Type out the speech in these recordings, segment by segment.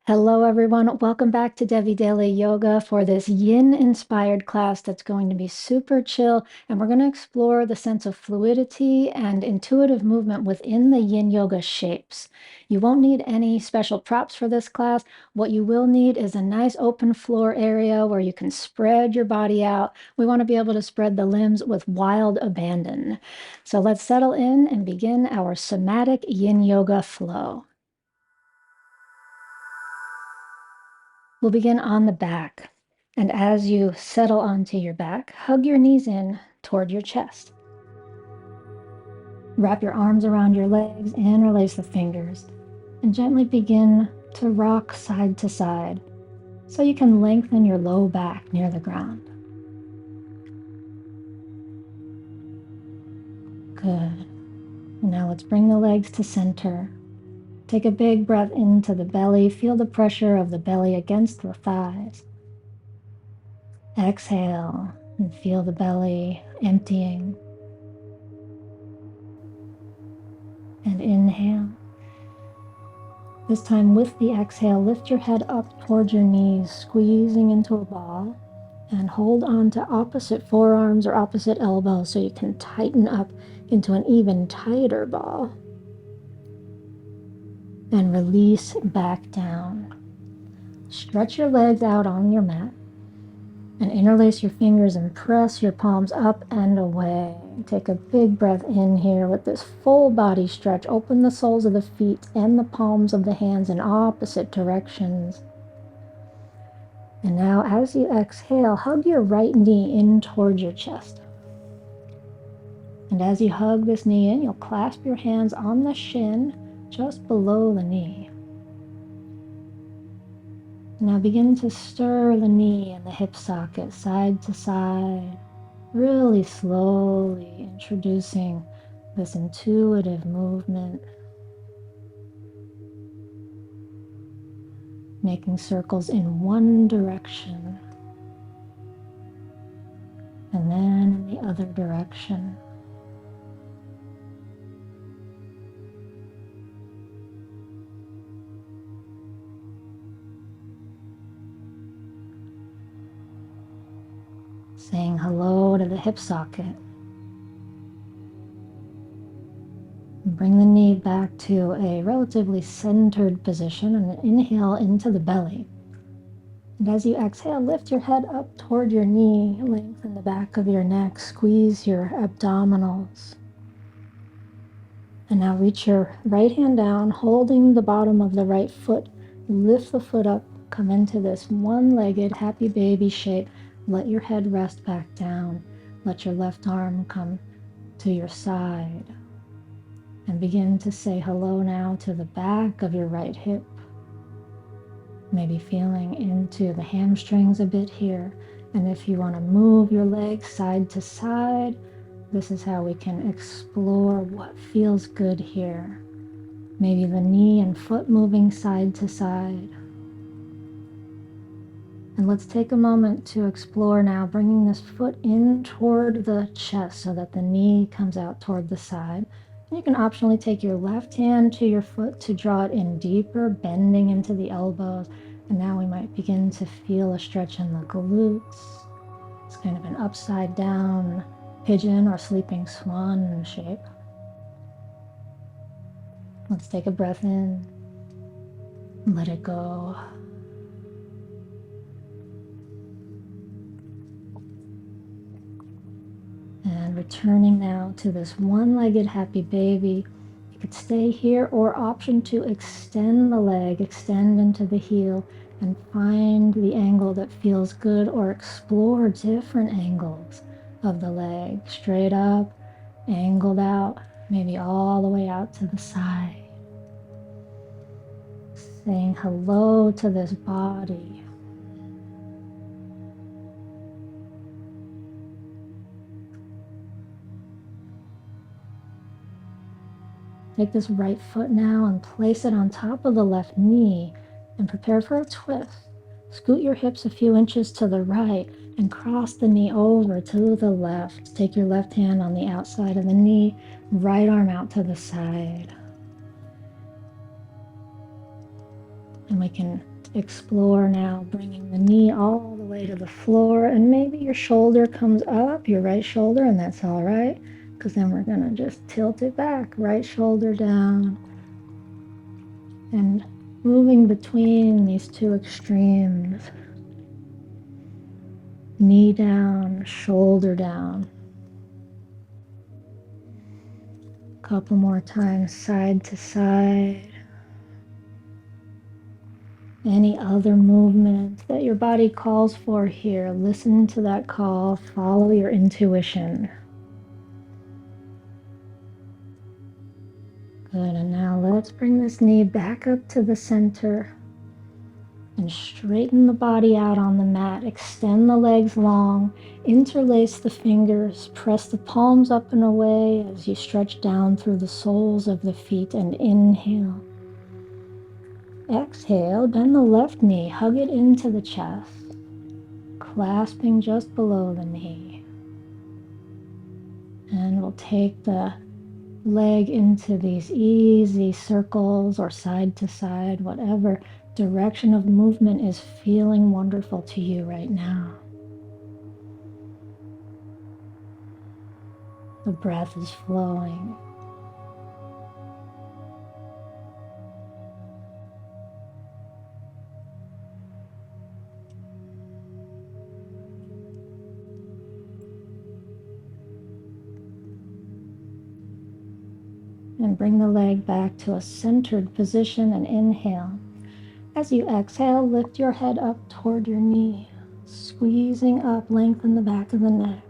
Hello, everyone. Welcome back to Devi Daily Yoga for this yin-inspired class that's going to be super chill, and we're going to explore the sense of fluidity and intuitive movement within the yin yoga shapes. You won't need any special props for this class. What you will need is a nice open floor area where you can spread your body out. We want to be able to spread the limbs with wild abandon. So let's settle in and begin our somatic yin yoga flow. We'll begin on the back. And as you settle onto your back, hug your knees in toward your chest. Wrap your arms around your legs, interlace the fingers, and gently begin to rock side to side so you can lengthen your low back near the ground. Good. Now let's bring the legs to center. Take a big breath into the belly. Feel the pressure of the belly against the thighs. Exhale and feel the belly emptying. And inhale. This time with the exhale, lift your head up towards your knees, squeezing into a ball, and hold on to opposite forearms or opposite elbows so you can tighten up into an even tighter ball. And release back down. Stretch your legs out on your mat and interlace your fingers and press your palms up and away. Take a big breath in here with this full body stretch. Open the soles of the feet and the palms of the hands in opposite directions. And now as you exhale, hug your right knee in towards your chest. And as you hug this knee in, you'll clasp your hands on the shin just below the knee. Now begin to stir the knee and the hip socket side to side, really slowly introducing this intuitive movement, making circles in one direction and then in the other direction. Saying hello to the hip socket. Bring the knee back to a relatively centered position and inhale into the belly. And as you exhale, lift your head up toward your knee, lengthen the back of your neck, squeeze your abdominals. And now reach your right hand down, holding the bottom of the right foot. Lift the foot up, come into this one-legged happy baby shape. Let your head rest back down. Let your left arm come to your side. And begin to say hello now to the back of your right hip. Maybe feeling into the hamstrings a bit here. And if you want to move your legs side to side, this is how we can explore what feels good here. Maybe the knee and foot moving side to side. And let's take a moment to explore now, bringing this foot in toward the chest so that the knee comes out toward the side. And you can optionally take your left hand to your foot to draw it in deeper, bending into the elbows. And now we might begin to feel a stretch in the glutes. It's kind of an upside down pigeon or sleeping swan shape. Let's take a breath in, let it go. And returning now to this one-legged happy baby. You could stay here or option to extend the leg, extend into the heel and find the angle that feels good or explore different angles of the leg. Straight up, angled out, maybe all the way out to the side. Saying hello to this body. Take this right foot now and place it on top of the left knee and prepare for a twist. Scoot your hips a few inches to the right and cross the knee over to the left. Take your left hand on the outside of the knee, right arm out to the side. And we can Explore now, bringing the knee all the way to the floor, and maybe your shoulder comes up, your right shoulder, and that's all right, because then we're going to just tilt it back, right shoulder down, and moving between these two extremes, knee down, shoulder down. A couple more times, side to side. Any other movement that your body calls for here, listen to that call, follow your intuition. Good, and now let's bring this knee back up to the center and straighten the body out on the mat. Extend the legs long, interlace the fingers, press the palms up and away as you stretch down through the soles of the feet, and inhale. Exhale, bend the left knee, hug it into the chest, clasping just below the knee. And we'll take the leg into these easy circles or side to side, whatever direction of movement is feeling wonderful to you right now. The breath is flowing. And bring the leg back to a centered position and inhale. As you exhale, lift your head up toward your knee, squeezing up, lengthen the back of the neck.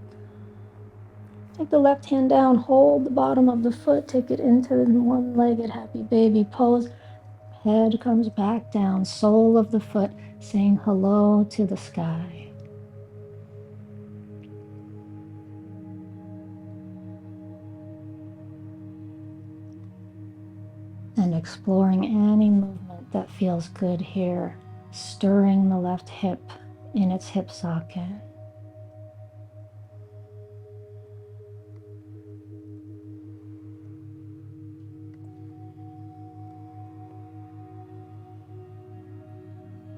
Take the left hand down, hold the bottom of the foot, take it into one-legged happy baby pose. Head comes back down, sole of the foot saying hello to the sky. And exploring any movement that feels good here, stirring the left hip in its hip socket.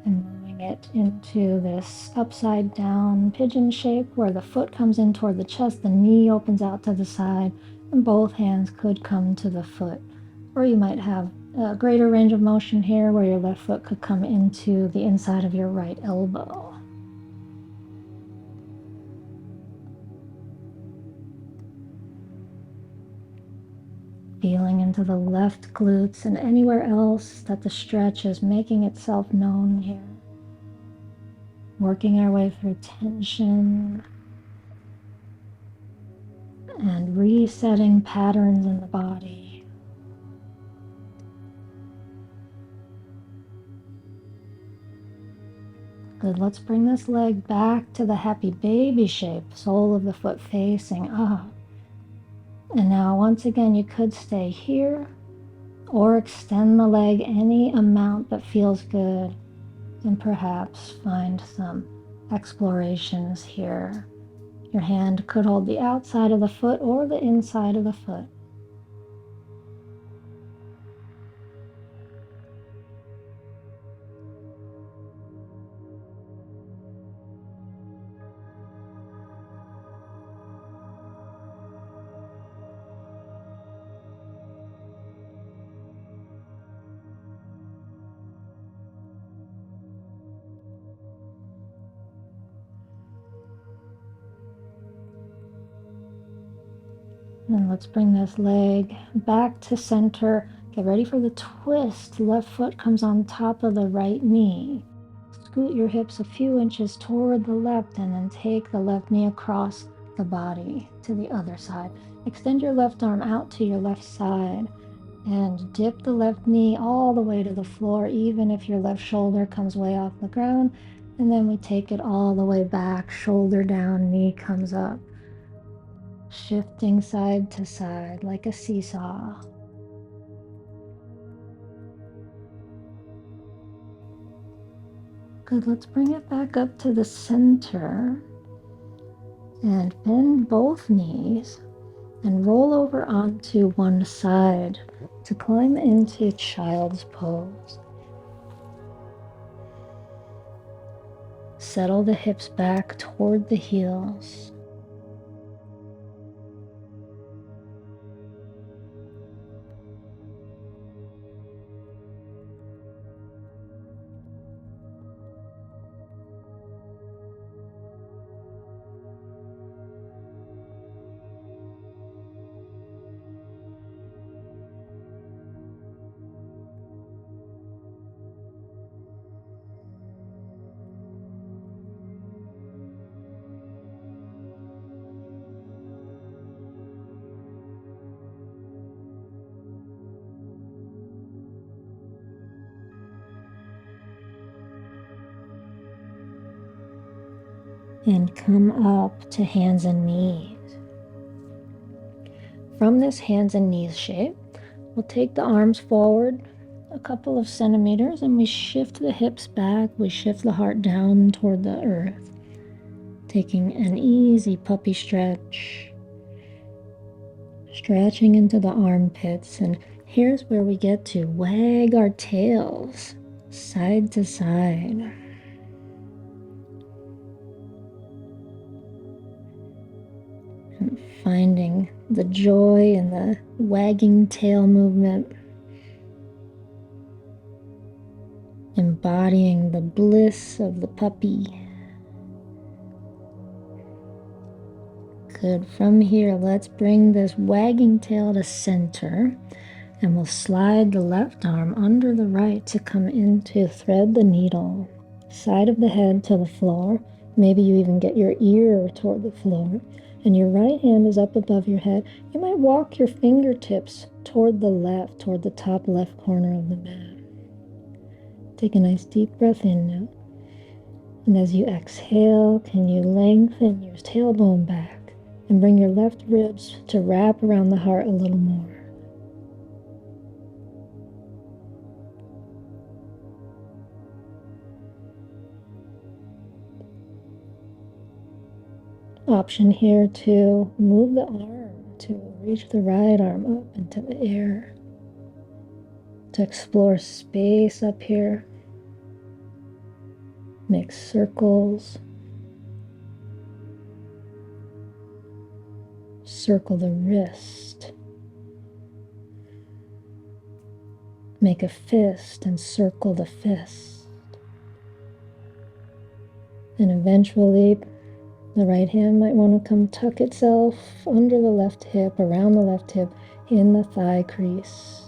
And moving it into this upside down pigeon shape where the foot comes in toward the chest, the knee opens out to the side, and both hands could come to the foot. Or you might have a greater range of motion here where your left foot could come into the inside of your right elbow. Feeling into the left glutes and anywhere else that the stretch is making itself known here. Working our way through tension and resetting patterns in the body. Good, let's bring this leg back to the happy baby shape, sole of the foot facing up. And now once again, you could stay here or extend the leg any amount that feels good, and perhaps find some explorations here. Your hand could hold the outside of the foot or the inside of the foot. And let's bring this leg back to center. Get ready for the twist. Left foot comes on top of the right knee. Scoot your hips a few inches toward the left and then take the left knee across the body to the other side. Extend your left arm out to your left side and dip the left knee all the way to the floor, even if your left shoulder comes way off the ground. And then we take it all the way back, shoulder down, knee comes up. Shifting side to side like a seesaw. Good, let's bring it back up to the center and bend both knees and roll over onto one side to climb into child's pose. Settle the hips back toward the heels. And come up to hands and knees. From this hands and knees shape, we'll take the arms forward a couple of centimeters and we shift the hips back, we shift the heart down toward the earth, taking an easy puppy stretch, stretching into the armpits. And here's where we get to wag our tails side to side. And finding the joy in the wagging tail movement, embodying the bliss of the puppy. Good. From here, let's bring this wagging tail to center, and we'll slide the left arm under the right to come into thread the needle, side of the head to the floor. Maybe you even get your ear toward the floor, and your right hand is up above your head. You might walk your fingertips toward the left, toward the top left corner of the mat. Take a nice deep breath in now. And as you exhale, can you lengthen your tailbone back and bring your left ribs to wrap around the heart a little more. Option here to move the arm, to reach the right arm up into the air, to explore space up here. Make circles. Circle the wrist. Make a fist and circle the fist. And eventually, the right hand might want to come tuck itself under the left hip, around the left hip, in the thigh crease.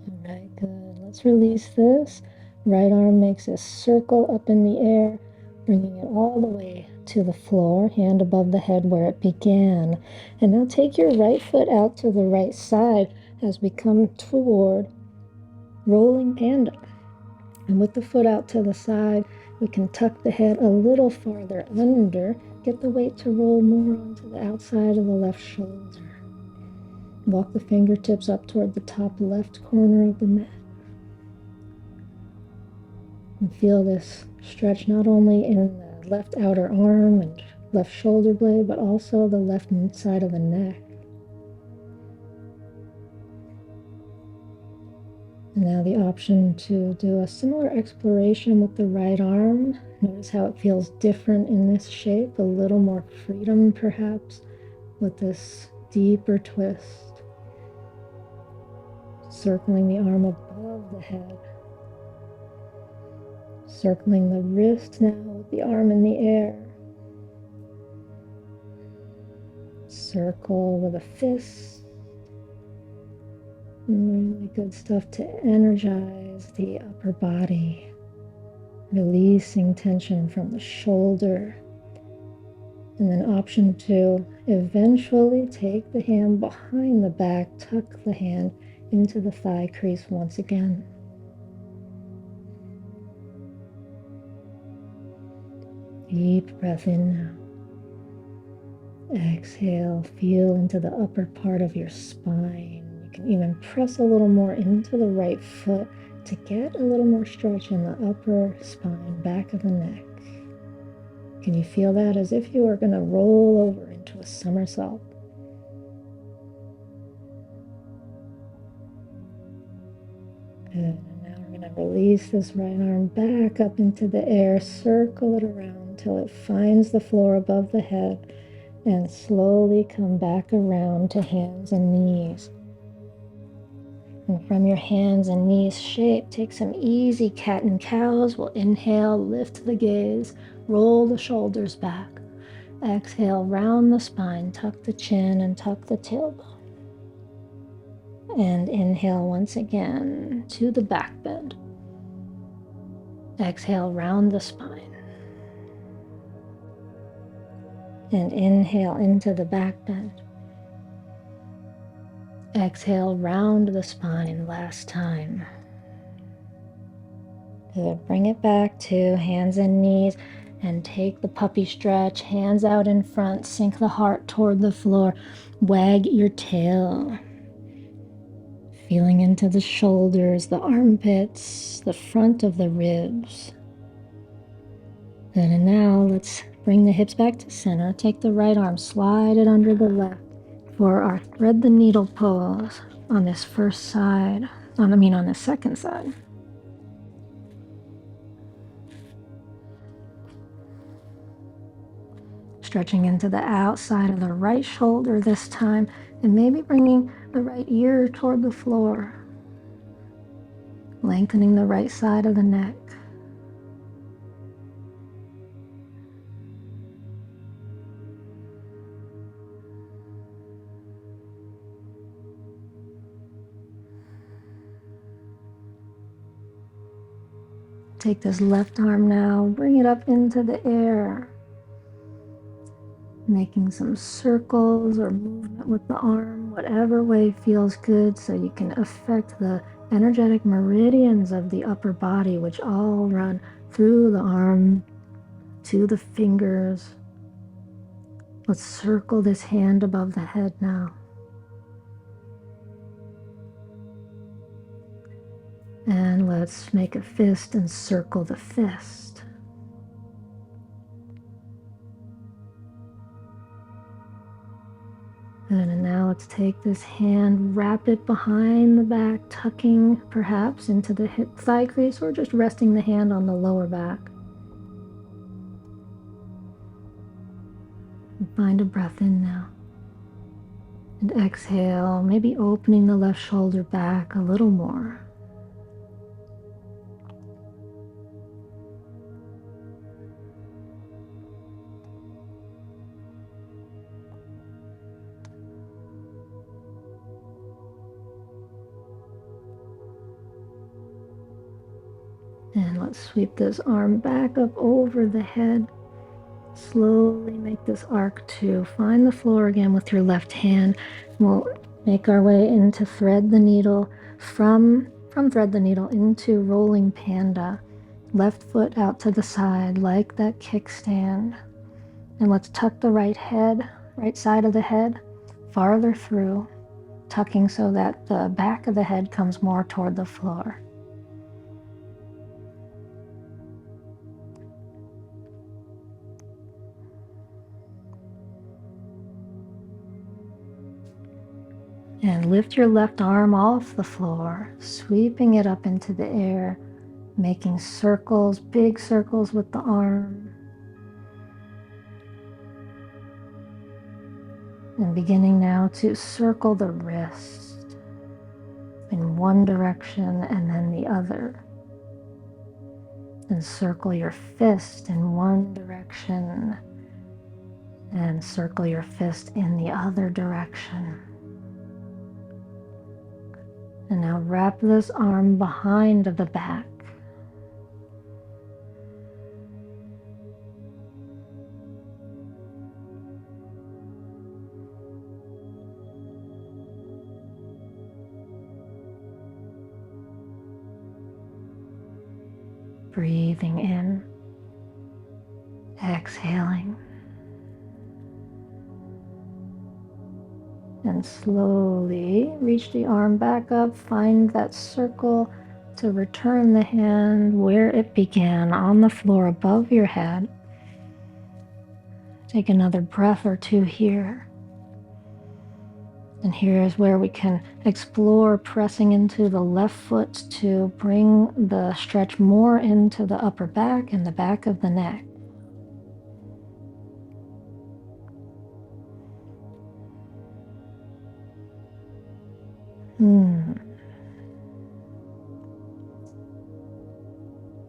All right, good. Let's release this. Right arm makes a circle up in the air, bringing it all the way to the floor, hand above the head where it began. And now take your right foot out to the right side as we come toward rolling panda. And with the foot out to the side, we can tuck the head a little farther under, get the weight to roll more onto the outside of the left shoulder. Walk the fingertips up toward the top left corner of the mat. And feel this stretch not only in the left outer arm and left shoulder blade, but also the left side of the neck. And now the option to do a similar exploration with the right arm. Notice how it feels different in this shape, a little more freedom perhaps with this deeper twist. Circling the arm above the head. Circling the wrist now with the arm in the air. Circle with a fist. Really good stuff to energize the upper body. Releasing tension from the shoulder. And then option 2, eventually take the hand behind the back, tuck the hand into the thigh crease once again. Deep breath in now. Exhale, feel into the upper part of your spine. You can even press a little more into the right foot to get a little more stretch in the upper spine, back of the neck. Can you feel that as if you are going to roll over into a somersault? Good. And now we're going to release this right arm back up into the air, circle it around till it finds the floor above the head, and slowly come back around to hands and knees. And from your hands and knees shape, take some easy cat and cows. We'll inhale, lift the gaze, roll the shoulders back. Exhale, round the spine, tuck the chin and tuck the tailbone. And inhale once again to the back bend. Exhale, round the spine. And inhale into the back bend. Exhale, round the spine last time. Good. Bring it back to hands and knees and take the puppy stretch. Hands out in front. Sink the heart toward the floor. Wag your tail. Feeling into the shoulders, the armpits, the front of the ribs. Good. And now let's bring the hips back to center. Take the right arm, slide it under the left for our thread the needle pose on this first side. On this second side. Stretching into the outside of the right shoulder this time, and maybe bringing the right ear toward the floor. Lengthening the right side of the neck. Take this left arm now, bring it up into the air. Making some circles or movement with the arm, whatever way feels good, so you can affect the energetic meridians of the upper body, which all run through the arm to the fingers. Let's circle this hand above the head now. And let's make a fist and circle the fist. Good, and now let's take this hand, wrap it behind the back, tucking perhaps into the hip thigh crease, or just resting the hand on the lower back. And find a breath in now. And exhale, maybe opening the left shoulder back a little more. And let's sweep this arm back up over the head. Slowly make this arc to find the floor again with your left hand. We'll make our way into thread the needle, from thread the needle into rolling panda. Left foot out to the side like that kickstand. And let's tuck the right side of the head farther through, tucking so that the back of the head comes more toward the floor. And lift your left arm off the floor, sweeping it up into the air, making circles, big circles with the arm. And beginning now to circle the wrist in one direction and then the other. And circle your fist in one direction and circle your fist in the other direction. And now wrap this arm behind the back. Breathing in, exhaling. And slowly reach the arm back up, find that circle to return the hand where it began, on the floor above your head. Take another breath or two here. And here is where we can explore pressing into the left foot to bring the stretch more into the upper back and the back of the neck.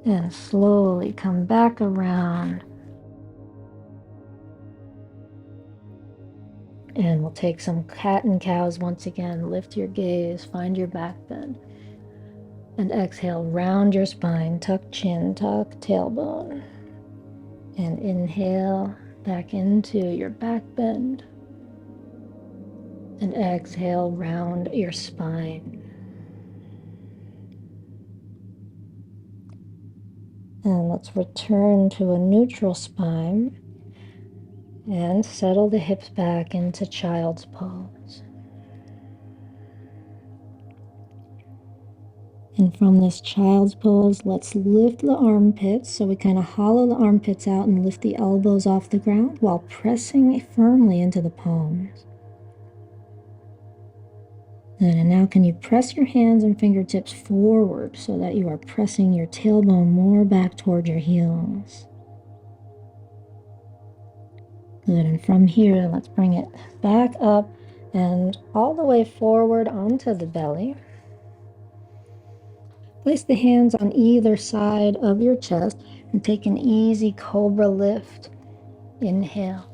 And slowly come back around. And we'll take some cat and cows once again. Lift your gaze, find your back bend. And exhale, round your spine, tuck chin, tuck tailbone. And inhale back into your back bend. And exhale, round your spine. And let's return to a neutral spine and settle the hips back into child's pose. And from this child's pose, let's lift the armpits. So we kind of hollow the armpits out and lift the elbows off the ground while pressing firmly into the palms. Good, and now can you press your hands and fingertips forward so that you are pressing your tailbone more back toward your heels. Good, and from here, let's bring it back up and all the way forward onto the belly. Place the hands on either side of your chest and take an easy Cobra lift. Inhale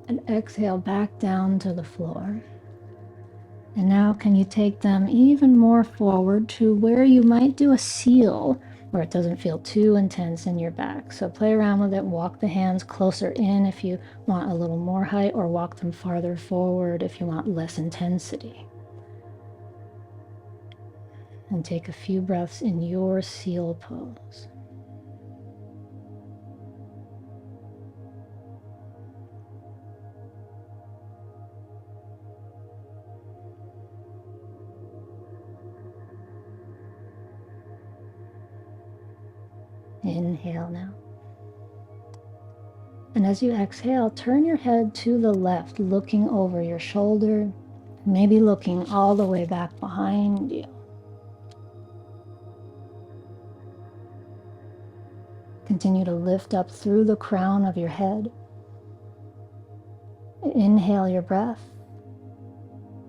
and exhale back down to the floor. And now can you take them even more forward to where you might do a seal where it doesn't feel too intense in your back. So play around with it, walk the hands closer in if you want a little more height, or walk them farther forward if you want less intensity. And take a few breaths in your seal pose. Inhale now. And as you exhale, turn your head to the left, looking over your shoulder, maybe looking all the way back behind you. Continue to lift up through the crown of your head. Inhale your breath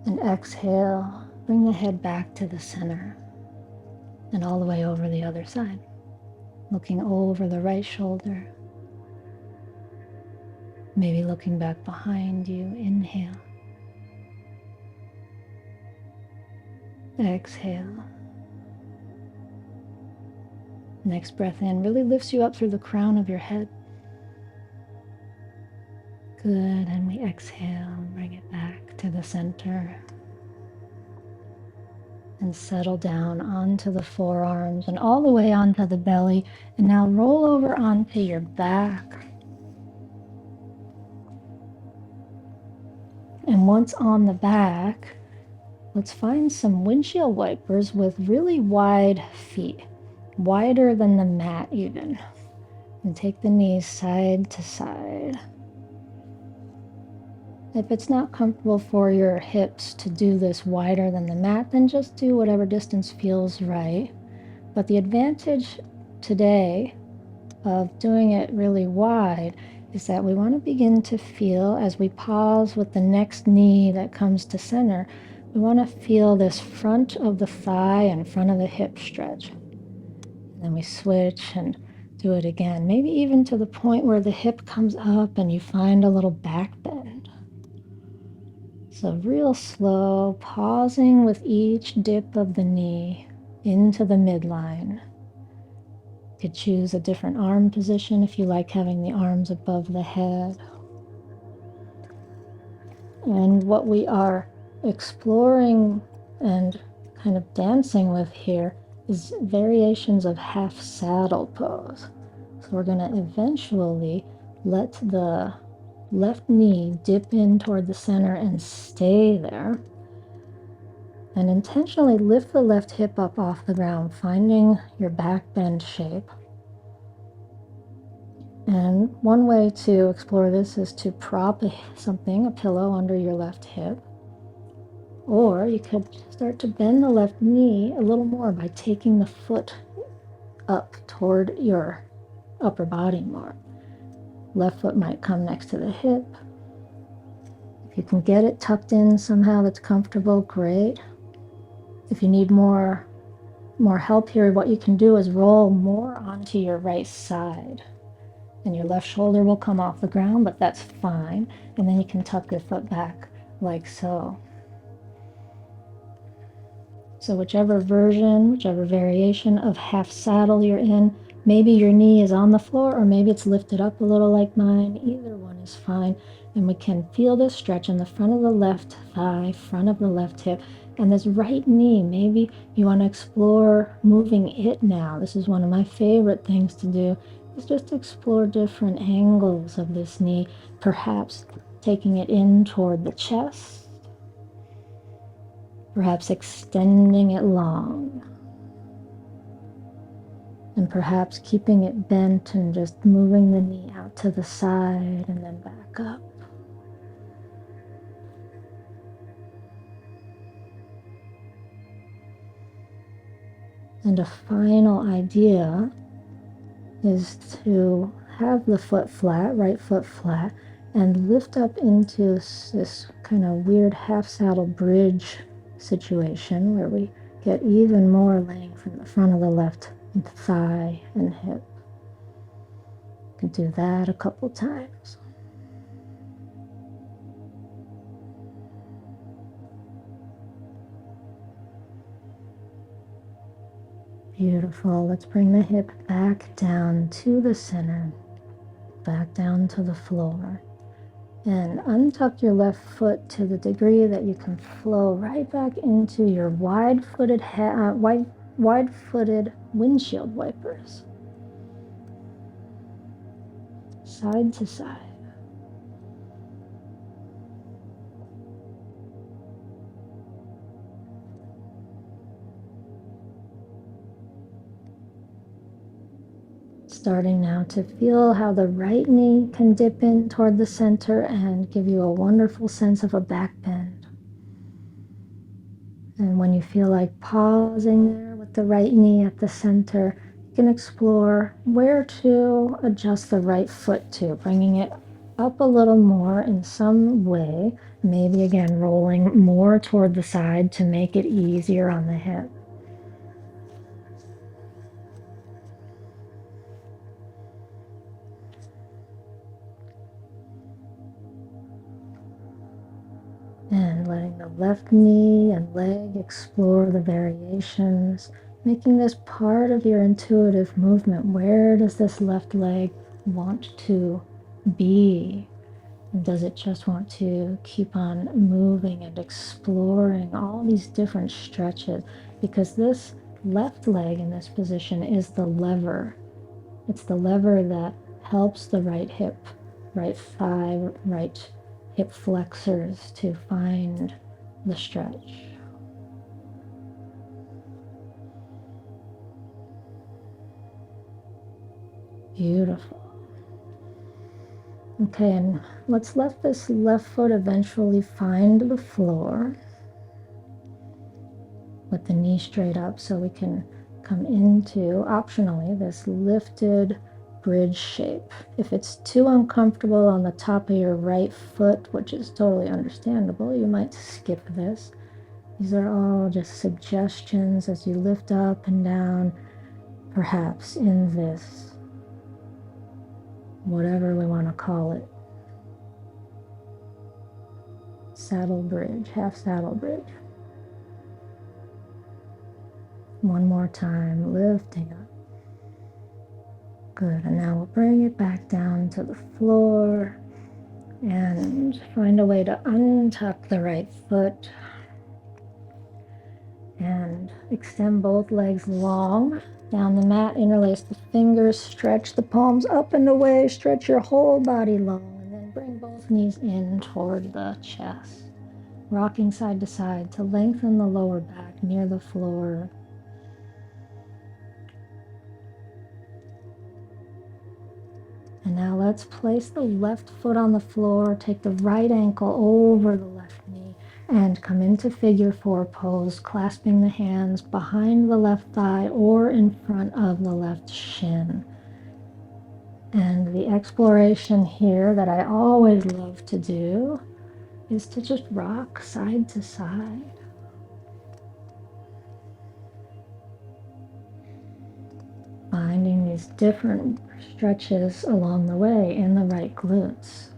and exhale. Bring the head back to the center and all the way over the other side. Looking over the right shoulder. Maybe looking back behind you. Inhale. Exhale. Next breath in really lifts you up through the crown of your head. Good, and we exhale and bring it back to the center. And settle down onto the forearms and all the way onto the belly. And now roll over onto your back. And once on the back, let's find some windshield wipers with really wide feet, wider than the mat even. And take the knees side to side. If it's not comfortable for your hips to do this wider than the mat, then just do whatever distance feels right. But the advantage today of doing it really wide is that we want to begin to feel, as we pause with the next knee that comes to center, we want to feel this front of the thigh and front of the hip stretch. And then we switch and do it again, maybe even to the point where the hip comes up and you find a little back bend. So real slow, pausing with each dip of the knee into the midline. You could choose a different arm position if you like having the arms above the head. And what we are exploring and kind of dancing with here is variations of half saddle pose. So we're going to eventually let the left knee dip in toward the center and stay there. And intentionally lift the left hip up off the ground, finding your back bend shape. And one way to explore this is to prop something, a pillow, under your left hip. Or you could start to bend the left knee a little more by taking the foot up toward your upper body more. Left foot might come next to the hip. If you can get it tucked in somehow that's comfortable, great. If you need more help here, what you can do is roll more onto your right side. And your left shoulder will come off the ground, but that's fine. And then you can tuck your foot back like so. So whichever version, whichever variation of half saddle you're in, maybe your knee is on the floor or maybe it's lifted up a little like mine. Either one is fine. And we can feel this stretch in the front of the left thigh, front of the left hip, and this right knee. Maybe you want to explore moving it now. This is one of my favorite things to do, is just explore different angles of this knee, perhaps taking it in toward the chest, perhaps extending it long, and perhaps keeping it bent and just moving the knee out to the side and then back up. And a final idea is to have the foot flat, right foot flat, and lift up into this kind of weird half saddle bridge situation where we get even more length from the front of the left thigh and hip. You can do that a couple times. Beautiful. Let's bring the hip back down to the center, back down to the floor. And untuck your left foot to the degree that you can flow right back into your wide-footed windshield wipers, side to side. Starting now to feel how the right knee can dip in toward the center and give you a wonderful sense of a back bend. And when you feel like pausing there with the right knee at the center, you can explore where to adjust the right foot to, bringing it up a little more in some way, maybe again rolling more toward the side to make it easier on the hip. And letting the left knee and leg explore the variations, making this part of your intuitive movement. Where does this left leg want to be? Does it just want to keep on moving and exploring all these different stretches? Because this left leg in this position is the lever. It's the lever that helps the right hip, right thigh, right hip flexors to find the stretch. Beautiful. Okay, and let's let this left foot eventually find the floor with the knee straight up so we can come into, optionally, this lifted bridge shape. If it's too uncomfortable on the top of your right foot, which is totally understandable, you might skip this. These are all just suggestions as you lift up and down, perhaps in this, whatever we want to call it, saddle bridge, half saddle bridge. One more time, lifting up. Good, and now we'll bring it back down to the floor and find a way to untuck the right foot and extend both legs long down the mat, interlace the fingers, stretch the palms up and away, stretch your whole body long, and then bring both knees in toward the chest, rocking side to side to lengthen the lower back near the floor. And now let's place the left foot on the floor, take the right ankle over the left knee, And come into figure four pose, clasping the hands behind the left thigh or in front of the left shin. And the exploration here that I always love to do is to just rock side to side. Finding these different stretches along the way in the right glutes.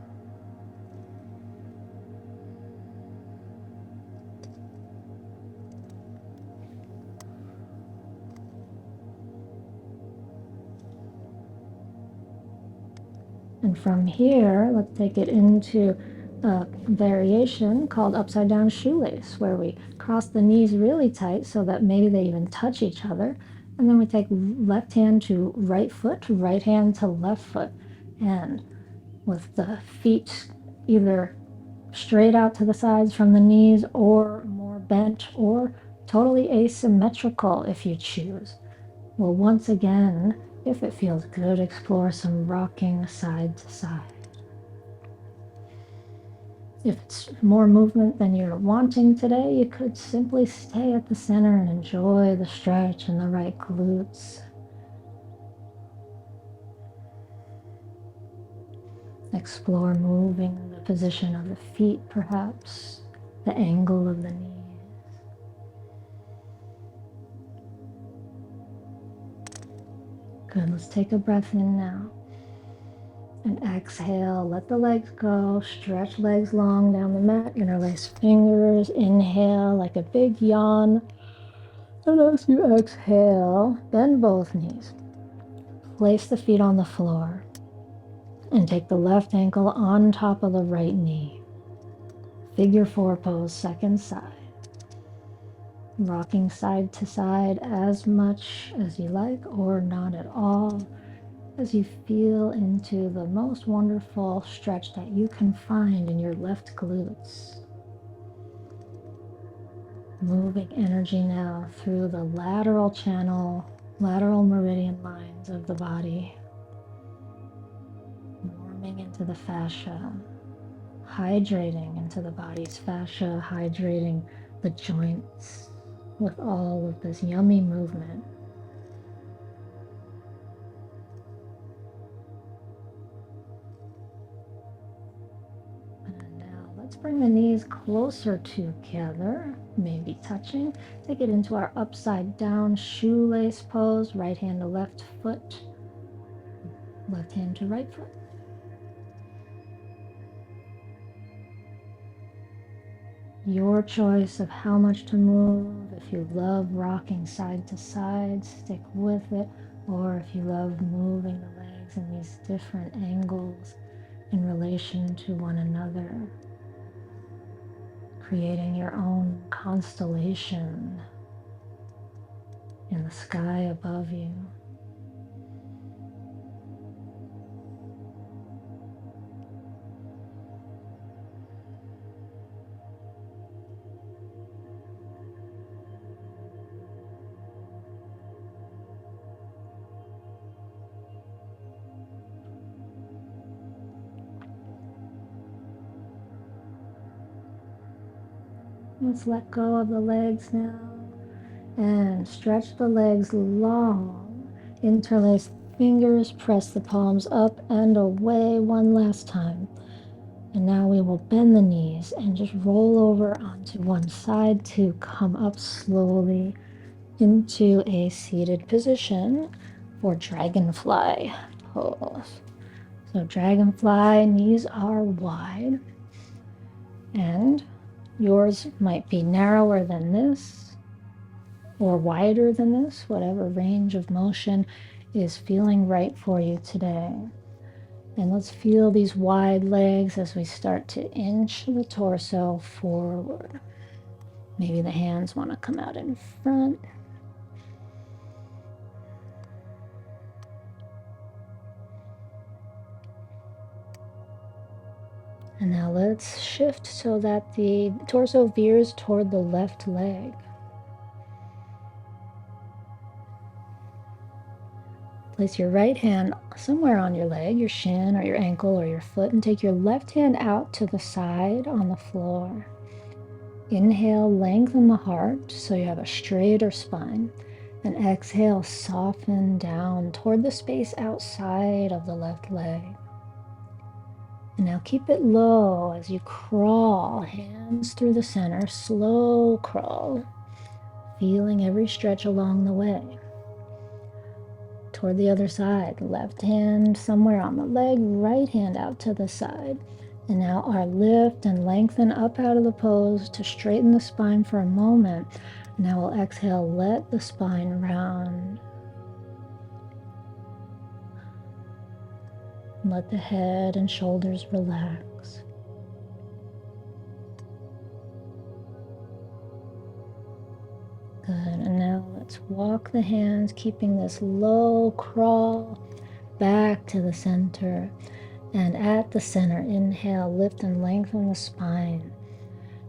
And from here, let's take it into a variation called upside down shoelace, where we cross the knees really tight so that maybe they even touch each other. And then we take left hand to right foot, right hand to left foot. And with the feet either straight out to the sides from the knees or more bent or totally asymmetrical if you choose. Well, once again, if it feels good, explore some rocking side to side. If it's more movement than you're wanting today, you could simply stay at the center and enjoy the stretch and the right glutes. Explore moving the position of the feet, perhaps, the angle of the knees. Good, let's take a breath in now. And exhale, let the legs go, stretch legs long down the mat, interlace fingers, inhale like a big yawn. And as you exhale, bend both knees. Place the feet on the floor and take the left ankle on top of the right knee. Figure four pose, second side. Rocking side to side as much as you like or not at all, as you feel into the most wonderful stretch that you can find in your left glutes. Moving energy now through the lateral channel, lateral meridian lines of the body, warming into the fascia, hydrating into the body's fascia, hydrating the joints with all of this yummy movement. And now let's bring the knees closer together, maybe touching. Take it into our upside down shoelace pose, right hand to left foot, left hand to right foot. Your choice of how much to move. If you love rocking side to side, stick with it. Or if you love moving the legs in these different angles in relation to one another, creating your own constellation in the sky above you. Let's let go of the legs now and stretch the legs long. Interlace fingers, press the palms up and away one last time. And now we will bend the knees and just roll over onto one side to come up slowly into a seated position for Dragonfly pose. So Dragonfly, knees are wide, and yours might be narrower than this or wider than this, whatever range of motion is feeling right for you today. And let's feel these wide legs as we start to inch the torso forward. Maybe the hands want to come out in front. And now let's shift so that the torso veers toward the left leg. Place your right hand somewhere on your leg, your shin or your ankle or your foot, and take your left hand out to the side on the floor. Inhale, lengthen the heart so you have a straighter spine. And exhale, soften down toward the space outside of the left leg. And now keep it low as you crawl, hands through the center, slow crawl, feeling every stretch along the way. Toward the other side, left hand somewhere on the leg, right hand out to the side. And now our lift and lengthen up out of the pose to straighten the spine for a moment. Now we'll exhale, let the spine round. Let the head and shoulders relax. Good, and now let's walk the hands, keeping this low crawl back to the center. And at the center, inhale, lift and lengthen the spine.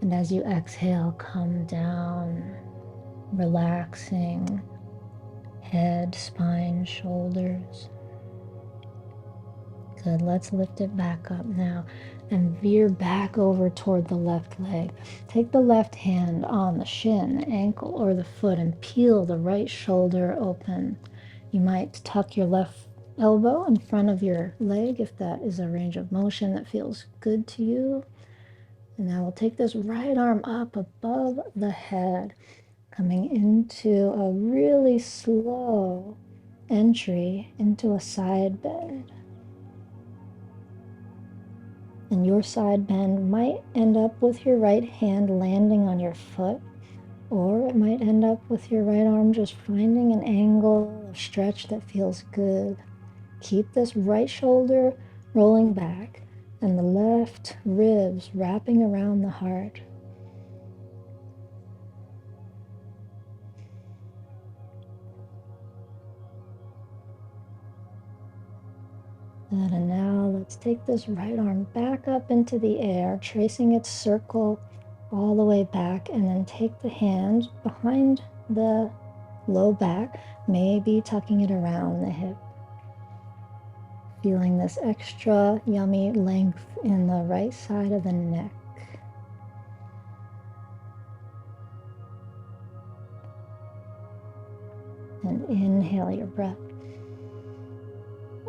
And as you exhale, come down, relaxing head, spine, shoulders. Good, let's lift it back up now and veer back over toward the left leg. Take the left hand on the shin, ankle, or the foot and peel the right shoulder open. You might tuck your left elbow in front of your leg if that is a range of motion that feels good to you. And now we'll take this right arm up above the head, coming into a really slow entry into a side bend. And your side bend might end up with your right hand landing on your foot, or it might end up with your right arm just finding an angle of stretch that feels good. Keep this right shoulder rolling back and the left ribs wrapping around the heart. Good, and now let's take this right arm back up into the air, tracing its circle all the way back, and then take the hand behind the low back, maybe tucking it around the hip. Feeling this extra yummy length in the right side of the neck. And inhale your breath.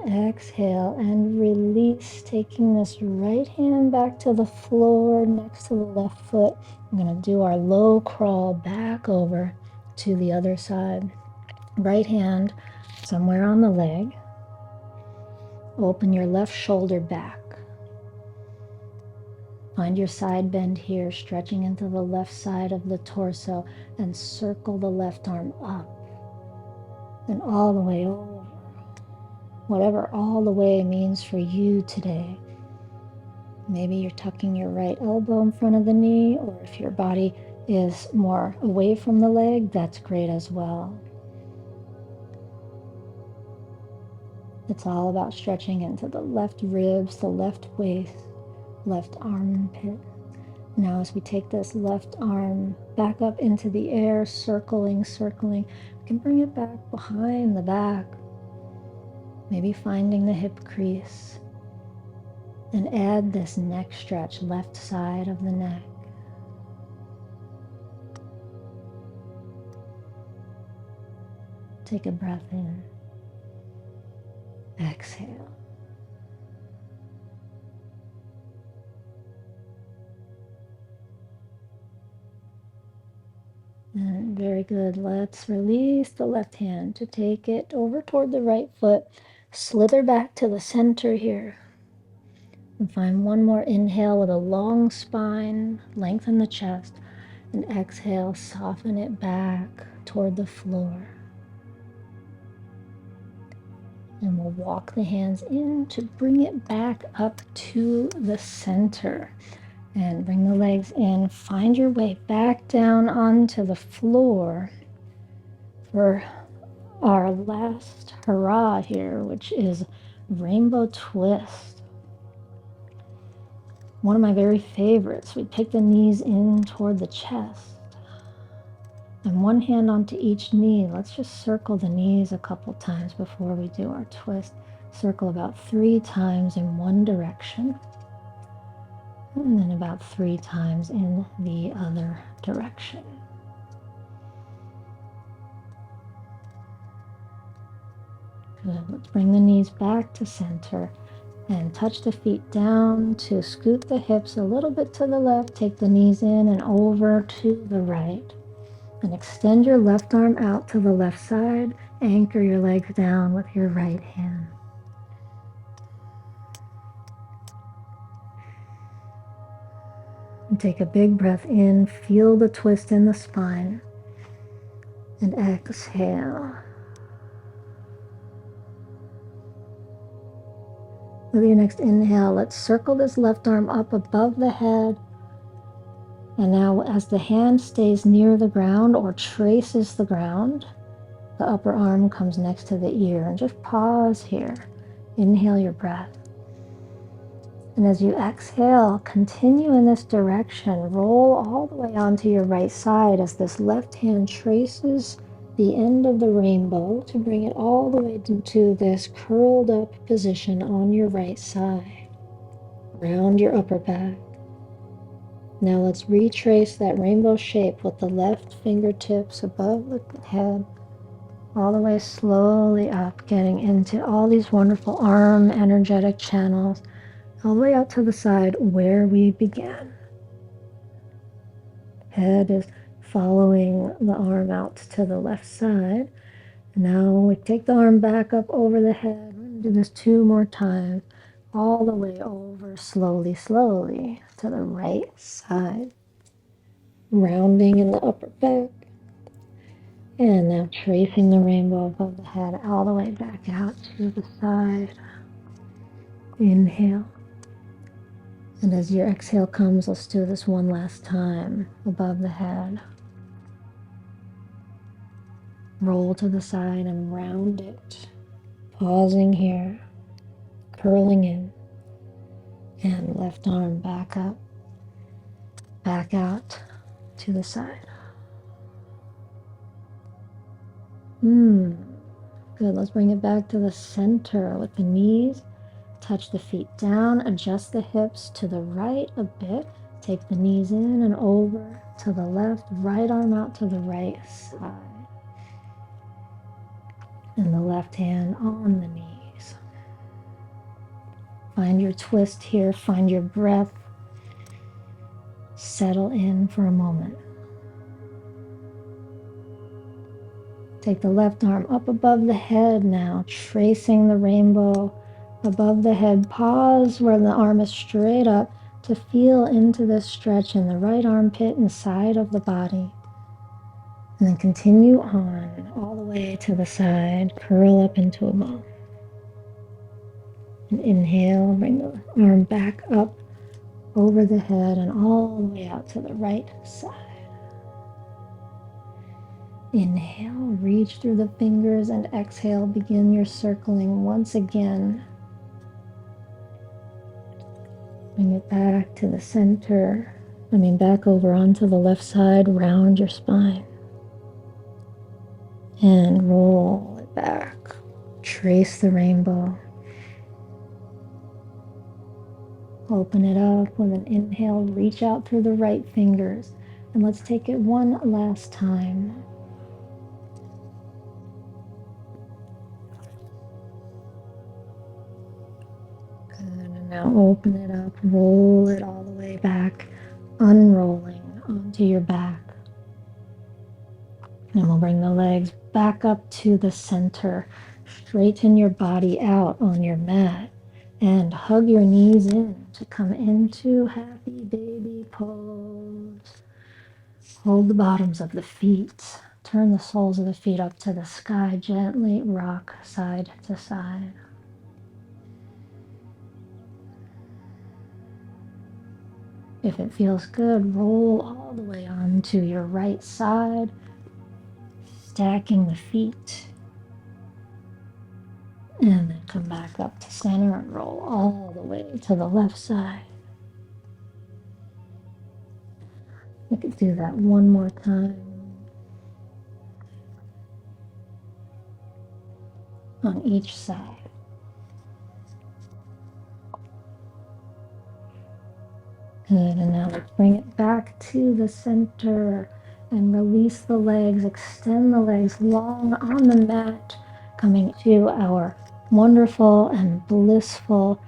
Exhale and release, taking this right hand back to the floor next to the left foot. I'm going to do our low crawl back over to the other side. Right hand somewhere on the leg. Open your left shoulder back. Find your side bend here, stretching into the left side of the torso, and circle the left arm up and all the way over. Whatever all the way means for you today. Maybe you're tucking your right elbow in front of the knee, or if your body is more away from the leg, that's great as well. It's all about stretching into the left ribs, the left waist, left armpit. Now as we take this left arm back up into the air, circling, we can bring it back behind the back. Maybe finding the hip crease. And add this neck stretch, left side of the neck. Take a breath in. Exhale. And very good. Let's release the left hand to take it over toward the right foot. Slither back to the center here. And find one more inhale with a long spine. Lengthen the chest. And exhale, soften it back toward the floor. And we'll walk the hands in to bring it back up to the center. And bring the legs in. Find your way back down onto the floor for our last hurrah here, which is rainbow twist. One of my very favorites. We take the knees in toward the chest. And one hand onto each knee. Let's just circle the knees a couple times before we do our twist. Circle about 3 times in one direction. And then about 3 times in the other direction. Good. Let's bring the knees back to center and touch the feet down to scoot the hips a little bit to the left. Take the knees in and over to the right. And extend your left arm out to the left side. Anchor your legs down with your right hand. And take a big breath in. Feel the twist in the spine. And exhale. With your next inhale, let's circle this left arm up above the head. And now as the hand stays near the ground or traces the ground, the upper arm comes next to the ear. And just pause here. Inhale your breath. And as you exhale, continue in this direction. Roll all the way onto your right side as this left hand traces the end of the rainbow to bring it all the way into this curled up position on your right side. Round your upper back. Now let's retrace that rainbow shape with the left fingertips above the head, all the way slowly up, getting into all these wonderful arm energetic channels, all the way out to the side where we began. Head is following the arm out to the left side. Now we take the arm back up over the head. We're going to do this 2 more times, all the way over slowly, slowly to the right side. Rounding in the upper back. And now tracing the rainbow above the head all the way back out to the side. Inhale. And as your exhale comes, let's do this one last time above the head. Roll to the side and round it. Pausing here. Curling in. And left arm back up. Back out to the side. Good. Let's bring it back to the center with the knees. Touch the feet down, adjust the hips to the right a bit. Take the knees in and over to the left, right arm out to the right side. And the left hand on the knees. Find your twist here, find your breath. Settle in for a moment. Take the left arm up above the head now, tracing the rainbow above the head. Pause where the arm is straight up to feel into this stretch in the right armpit and side of the body. And then continue on all the way to the side. Curl up into a ball. And inhale, bring the arm back up over the head and all the way out to the right side. Inhale, reach through the fingers, and exhale, begin your circling once again. Bring it back to the center. Back over onto the left side, round your spine. And roll it back. Trace the rainbow. Open it up with an inhale, reach out through the right fingers. And let's take it one last time. And now open it up, roll it all the way back, unrolling onto your back. And we'll bring the legs back up to the center. Straighten your body out on your mat and hug your knees in to come into happy baby pose. Hold the bottoms of the feet. Turn the soles of the feet up to the sky. Gently rock side to side. If it feels good, roll all the way onto your right side, stacking the feet. And then come back up to center and roll all the way to the left side. We could do that one more time. On each side. Good, and now let's bring it back to the center and release the legs, extend the legs long on the mat, coming to our wonderful and blissful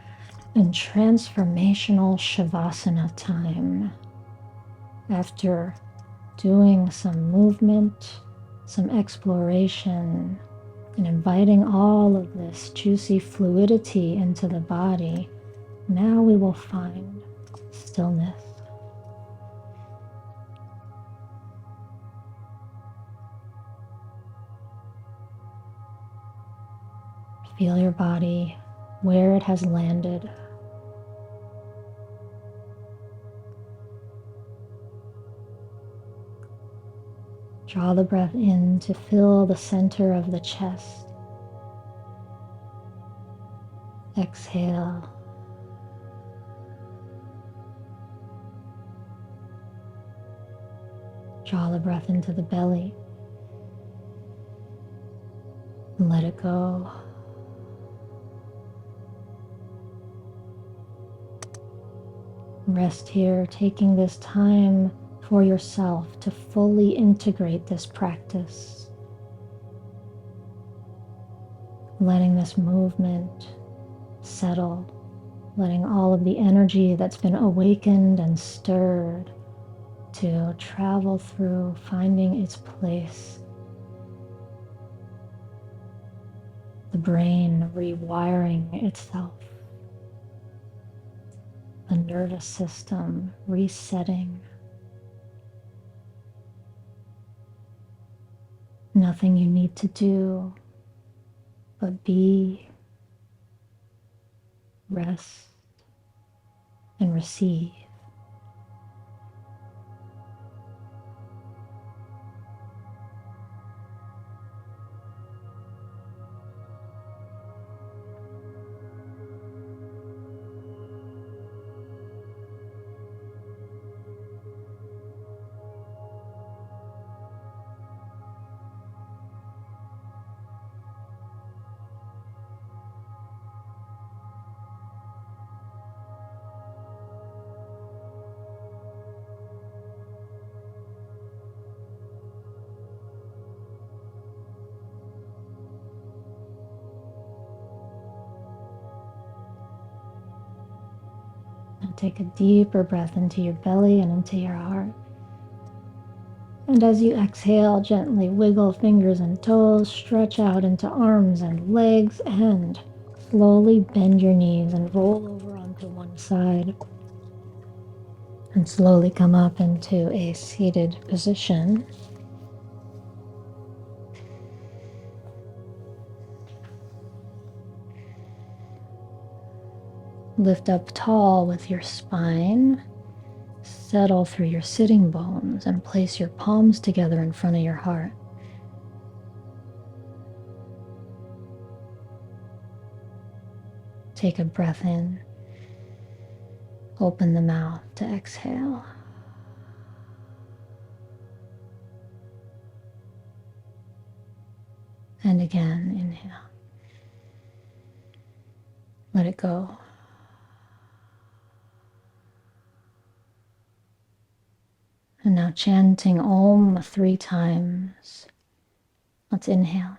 and transformational Savasana time. After doing some movement, some exploration, and inviting all of this juicy fluidity into the body, now we will find stillness. Feel your body, where it has landed. Draw the breath in to fill the center of the chest. Exhale. Draw the breath into the belly. And let it go. Rest here, taking this time for yourself to fully integrate this practice. Letting this movement settle, letting all of the energy that's been awakened and stirred to travel through, finding its place. The brain rewiring itself. The nervous system resetting. Nothing you need to do but be, rest, and receive. Take a deeper breath into your belly and into your heart. And as you exhale, gently wiggle fingers and toes, stretch out into arms and legs, and slowly bend your knees and roll over onto one side. And slowly come up into a seated position. Lift up tall with your spine. Settle through your sitting bones and place your palms together in front of your heart. Take a breath in. Open the mouth to exhale. And again, inhale. Let it go. And now chanting Om 3 times. Let's inhale.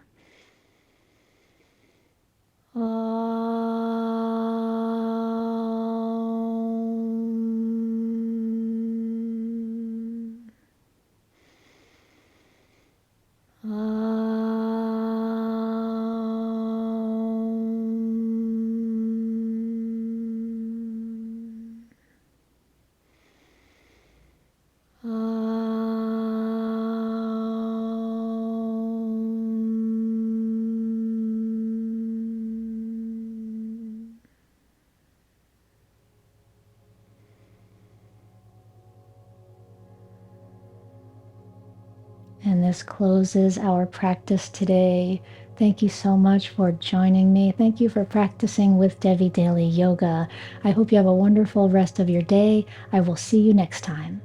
And this closes our practice today. Thank you so much for joining me. Thank you for practicing with Devi Daily Yoga. I hope you have a wonderful rest of your day. I will see you next time.